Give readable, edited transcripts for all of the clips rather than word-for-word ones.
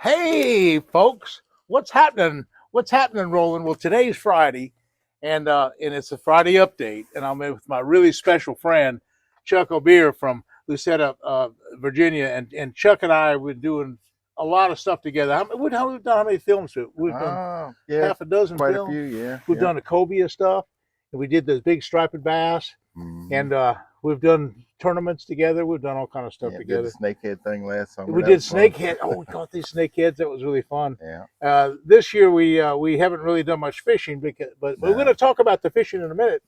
Hey, folks, what's happening? What's happening, Roland? Well, today's Friday, and it's a Friday update, and I'm with my really special friend, Chuck O'Bier from Lewsetta, Virginia, and Chuck and I were doing a lot of stuff together. We've done how many films? We've done Yeah, half a dozen quite films. a few, yeah. We've done the Cobia stuff, and we did the big Striped Bass, and we've done tournaments together. We've done all kind of stuff together. Did the snakehead thing last summer. We did snakehead. Oh, we caught these snakeheads. That was really fun. Yeah. This year we haven't really done much fishing, but we're going to talk about the fishing in a minute.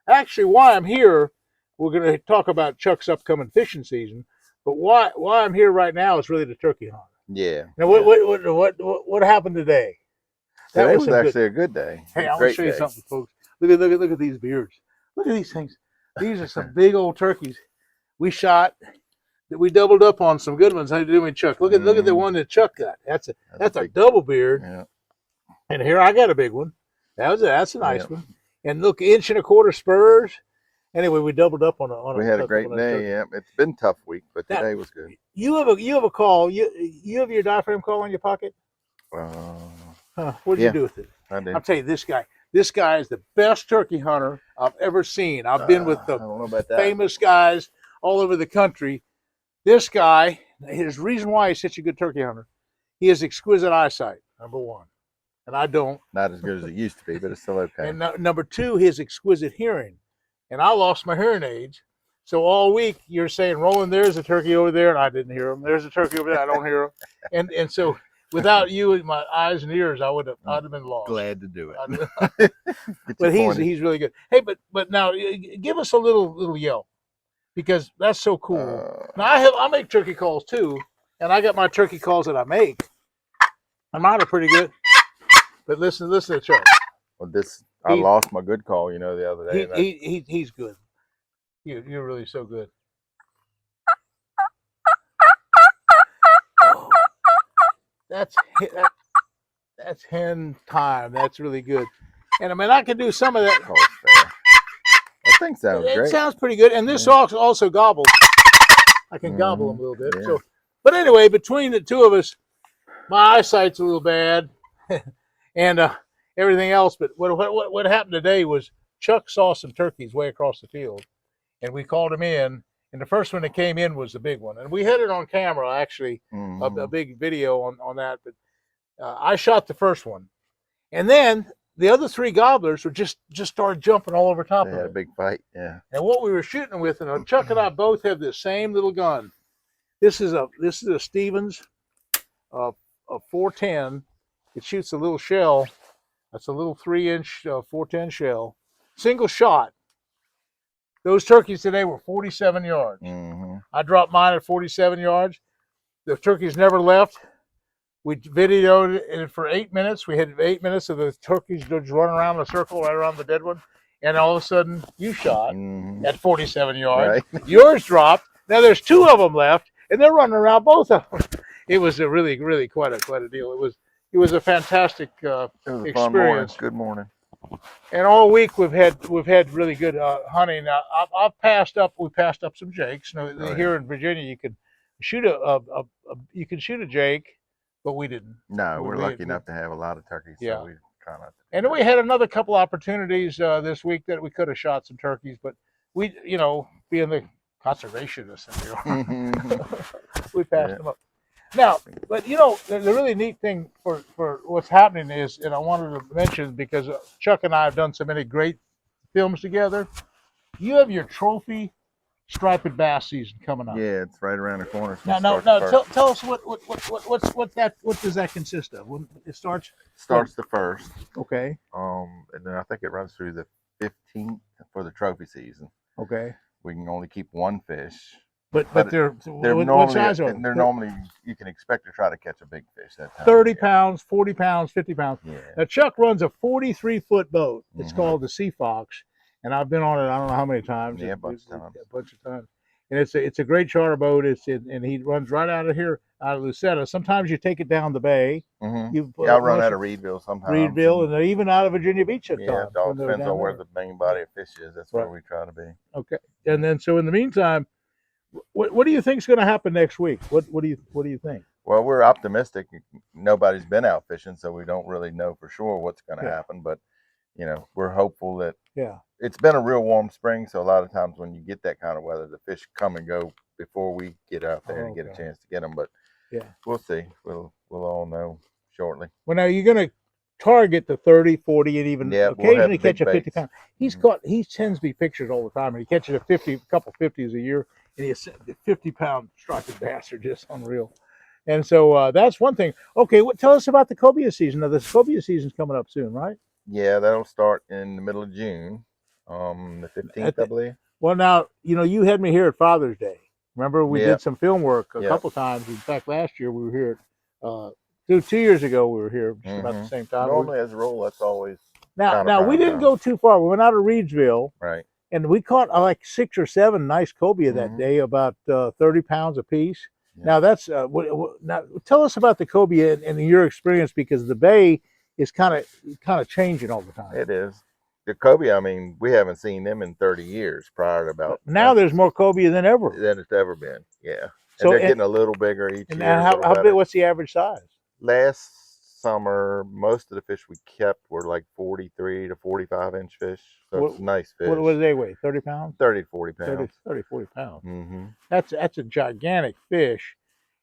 Actually, why I'm here, we're going to talk about Chuck's upcoming fishing season. But why I'm here right now is really the turkey hunt. Yeah. Now, what happened today? Today was actually a good day. Hey, I want to show you something, folks. Look at these beards. Look at these things. These are some big old turkeys. We shot. We doubled up on some good ones. How you doing, Chuck? Look at the one that Chuck got. That's a double beard. Yeah. And here I got a big one. That's a nice one. And look, 1.25 inch spurs. Anyway, we doubled up on a. We had a great day. Yeah, it's been a tough week, but today was good. You have a call. You have your diaphragm call in your pocket. What did you do with it? I did. I'll tell you, this guy. This guy is the best turkey hunter I've ever seen. I've been with the famous guys all over the country. This guy, his reason why he's such a good turkey hunter, he has exquisite eyesight, number one. And I don't. Not as good as it used to be, but it's still okay. And number two, his exquisite hearing. And I lost my hearing aids. So all week you're saying, Roland, there's a turkey over there, and I didn't hear him. There's a turkey over there, I don't hear him. And so without you in my eyes and ears, I'd have been lost. Glad to do it. But he's really good. Hey, but now give us a little yell. Because that's so cool. Now I make turkey calls too, and I got my turkey calls that I make. And mine are pretty good. But listen to Chuck. Well, I lost my good call, the other day. He's good. You're really so good. Oh, that's hen time. That's really good. And I mean, I can do some of that. Oh, fair. That thing sounds great. It sounds pretty good, and this also gobbles. I can gobble them a little bit. Yeah. So, but anyway, between the two of us, my eyesight's a little bad, and everything else. But what happened today was Chuck saw some turkeys way across the field, and we called him in. And the first one that came in was the big one, and we had it on camera actually, a big video on that. But I shot the first one, and then the other three gobblers were just started jumping all over top of it. They had a big fight, yeah. And what we were shooting with, and Chuck and I both have the same little gun. This is a Stevens, a 410. It shoots a little shell. That's a little 3-inch 410 shell, single shot. Those turkeys today were 47 yards. I dropped mine at 47 yards. The turkeys never left. We videoed it for 8 minutes. We had 8 minutes of the turkeys just running around the circle right around the dead one. And all of a sudden, you shot at 47 yards. Right. Yours dropped. Now there's 2 of them left, and they're running around both of them. It was a really, really quite a deal. It was a fantastic experience. Fun morning. Good morning. And all week we've had really good hunting. Now I've passed up. We passed up some jakes. Now, here in Virginia, you can shoot a jake. But we didn't. No, we're lucky enough to have a lot of turkeys. Yeah. So we try not to. And then we had another couple opportunities this week that we could have shot some turkeys, but we, being the conservationists in here, we passed them up. Now, but the really neat thing for what's happening is, and I wanted to mention because Chuck and I have done so many great films together. You have your trophy Striped Bass season coming up. Yeah, it's right around the corner. Now, tell us what does that consist of? When it starts the 1st. Okay. And then I think it runs through the 15th for the trophy season. Okay. We can only keep 1 fish. But they're what size are they? They're normally, you can expect to try to catch a big fish that time. 30 pounds, 40 pounds, 50 pounds. Yeah. Now Chuck runs a 43-foot boat. It's called the Sea Fox. And I've been on it, I don't know how many times. Yeah, a bunch of times. And it's a great charter boat. And he runs right out of here, out of Lewsetta. Sometimes you take it down the bay. I run out of Reedville sometimes. Reedville, and even out of Virginia Beach at times. Yeah, it all depends on where the main body of fish is. That's where we try to be. Okay. And then, so in the meantime, what do you think is going to happen next week? What do you think? Well, we're optimistic. Nobody's been out fishing, so we don't really know for sure what's going to Yeah. happen. But we're hopeful that Yeah. it's been a real warm spring, so a lot of times when you get that kind of weather, the fish come and go before we get out there to get a chance to get them. But yeah, we'll see. We'll all know shortly. Well, now you're going to target the 30, 40, and even Yeah, we'll have occasionally the big catch a 50 baits. pound. He sends me pictures all the time, and he catches a couple 50s a year, and the 50-pound striped bass are just unreal. And so that's one thing. Okay, tell us about the cobia season. Now, the cobia season's coming up soon, right? Yeah, that'll start in the middle of June, the 15th, I believe. Well, now, you had me here at Father's Day. Remember, we did some film work a couple times. In fact, last year we were here. 2 years ago we were here just about the same time. Normally, as a rule, that's always now we didn't go too far. We went out of Reedsville, right, and we caught like 6 or 7 nice cobia that day, about 30 pounds a piece. Yeah. Now that's now tell us about the cobia and your experience, because the bay is kind of changing all the time. It is. The cobia, I mean, we haven't seen them in 30 years prior to about. Now there's more cobia than ever. Than it's ever been, yeah. So they're getting a little bigger each year. And how big? What's the average size? Last summer, most of the fish we kept were like 43 to 45-inch fish. So it's nice fish. What do they weigh? 30 pounds? 30 to 40 pounds. 30, 40 pounds. Mm-hmm. That's a gigantic fish,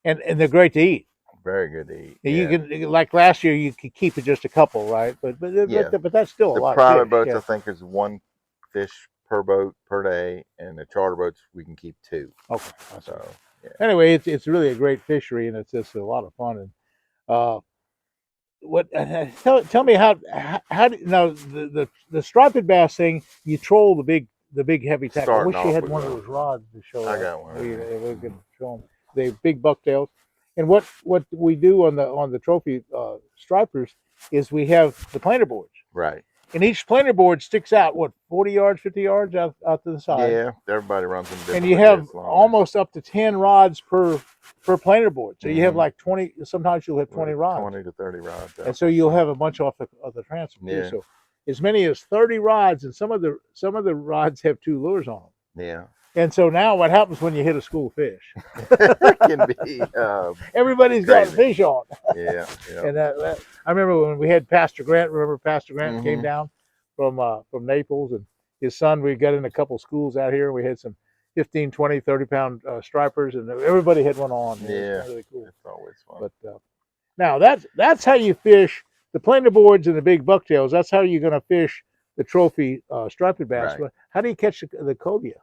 and they're great to eat. Very good to eat. You can, like last year, you could keep it just a couple, right? But that's still a lot. The private boats, I think, is 1 fish per boat per day, and the charter boats we can keep 2. Okay. So anyway, it's really a great fishery, and it's just a lot of fun. And tell me how do now the striped bass thing? You troll the big heavy tackle. I wish you had one of those rods to show. I got one. We can show them the big bucktails. And what we do on the trophy stripers is we have the planer boards. Right. And each planer board sticks out 40 yards, 50 yards out to the side. Yeah, everybody runs them different. And you have almost up to 10 rods per planer board. So you have like 20. Sometimes you'll have 20 rods. 20 to 30 rods. And so you'll have a bunch off the transom too. So as many as 30 rods, and some of the rods have 2 lures on them. Yeah. And so now what happens when you hit a school of fish? It can be everybody's got fish on. Yeah. And I remember when we had Pastor Grant. Remember Pastor Grant came down from Naples, and his son, we got in a couple schools out here. We had some 15, 20, 30-pound stripers, and everybody had one on. Yeah. It was really cool. It's always fun. But now that's how you fish the planer boards and the big bucktails. That's how you're going to fish the trophy striped bass. Right. How do you catch the cobia?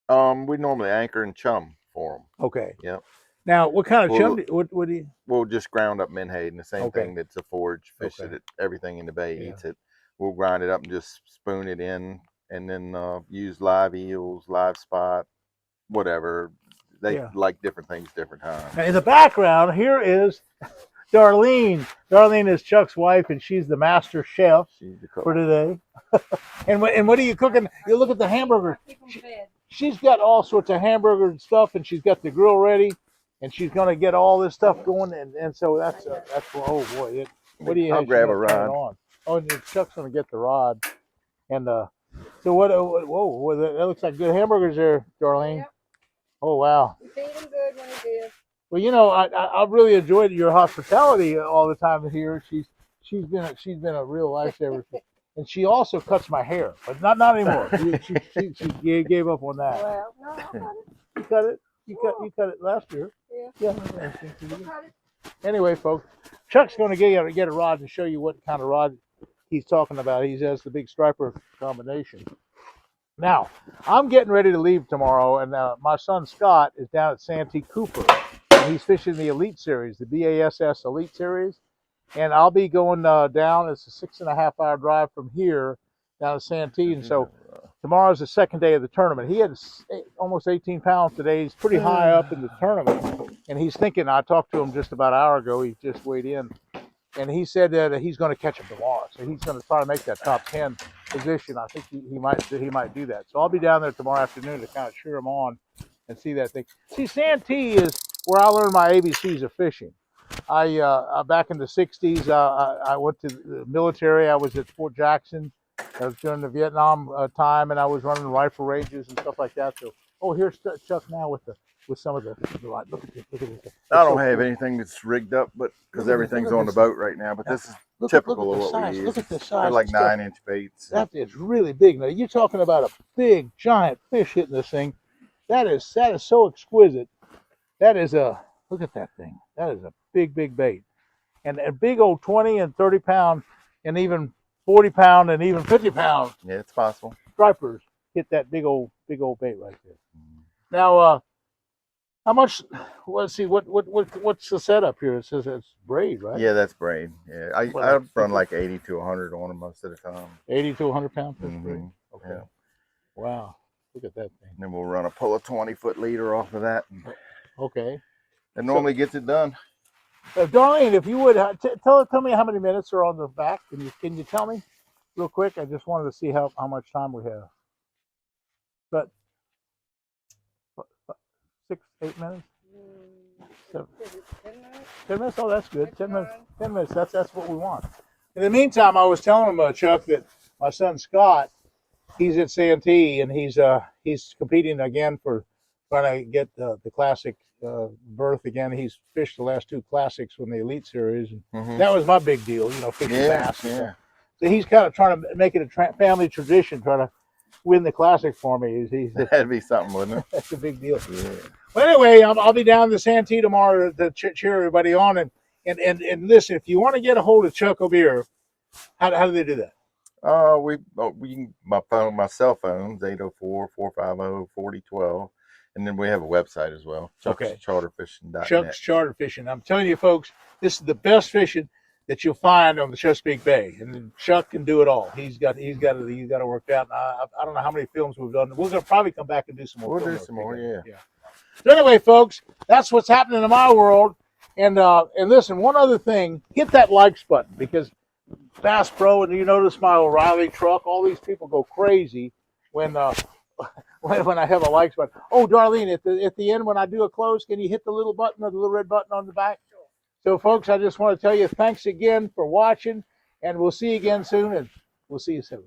We normally anchor and chum for them. Okay. Yep. Now, what kind of chum? What do you? We'll just ground up menhaden, the same thing that's a forage fish that everything in the bay eats it. We'll grind it up and just spoon it in, and then use live eels, live spot, whatever. They like different things different times. Now, in the background, here is Darlene. Darlene is Chuck's wife, and she's the master chef for today. and what are you cooking? You look at the hamburger. She's got all sorts of hamburger and stuff, and she's got the grill ready, and she's going to get all this stuff going. And so that's oh boy, what do you? I'll grab a rod. On? Oh, and Chuck's going to get the rod. And so what? Whoa, that looks like good hamburgers there, Darlene. Yep. Oh wow. You feed them good when you do. Well, I really enjoyed your hospitality all the time here. She's been a real lifesaver. And she also cuts my hair, but not anymore. She gave up on that. Well, no, I cut it. You cut it? You cut it last year. Yeah. Anyway, folks, Chuck's going to get a rod and show you what kind of rod he's talking about. He has the big striper combination. Now, I'm getting ready to leave tomorrow, and my son Scott is down at Santee-Cooper, and he's fishing the Elite Series, the BASS Elite Series. And I'll be going down. It's a 6.5-hour drive from here down to Santee. And so tomorrow's the second day of the tournament. He had almost 18 pounds today. He's pretty high up in the tournament. And he's thinking, I talked to him just about an hour ago. He just weighed in. And he said that he's going to catch him tomorrow. So he's going to try to make that top 10 position. I think he might do that. So I'll be down there tomorrow afternoon to kind of cheer him on and see that thing. See, Santee is where I learned my ABCs of fishing. I back in the 60s, I went to the military. I was at Fort Jackson. I was during the Vietnam time, and I was running rifle ranges and stuff like that. So, here's Chuck now with with some of the look at this. Look at this. It's I don't so have cool. anything that's rigged up, but because Look at everything's this. on the boat right now. But this is Look at typical the of what size. we use. Look at the They're size. like of stuff. 9-inch baits. That is really big. Now you're talking about a big, giant fish hitting this thing. That is so exquisite. That is a look at that thing. That is a big bait, and a big old 20 and 30 pound, and even 40 pound, and even 50 pound Yeah, it's possible. stripers hit that big old bait right there. Now, how much? Let's see. What's the setup here? It says it's braid, right? Yeah, that's braid. Yeah, I run like 80 to 100 on them most of the time. 80 to 100 pound fish braid. Okay. Yeah. Wow. Look at that thing. And then we'll run pull a 20-foot leader off of that. Okay. It normally gets it done. Darlene, if you would tell me how many minutes are on the back. Can you tell me real quick? I just wanted to see how much time we have. But 6, 8 minutes. 7, 10 minutes. Oh, that's good. 10 minutes. 10 minutes. That's what we want. In the meantime, I was telling him, Chuck, that my son Scott, he's at Santee, and he's competing again for trying to get the classic berth again. He's fished the last 2 classics from the Elite Series, and that was my big deal, fishing bass. Yeah. So he's kind of trying to make it a family tradition, trying to win the classic for me. That'd be something, wouldn't it? That's a big deal. Yeah. But anyway, I'll be down to Santee tomorrow to cheer everybody on, and listen, if you want to get a hold of Chuck O'Bier, how do they do that? My cell phone's 804-450-4012, and then we have a website as well. Chuck'sCharterFishing.net. Chuck's Charter Fishing. I'm telling you, folks, this is the best fishing that you'll find on the Chesapeake Bay, and Chuck can do it all. He's got it worked out. And I don't know how many films we've done. We're gonna probably come back and do some more. We'll do some more, yeah. So anyway, folks, that's what's happening in my world. And listen, one other thing, hit that likes button, because Bass Pro, and you notice my O'Reilly truck, all these people go crazy when when I have a likes button. Oh, Darlene, at the end when I do a close, can you hit the little button or the little red button on the back? So, folks, I just want to tell you thanks again for watching, and we'll see you again soon, and we'll see you soon.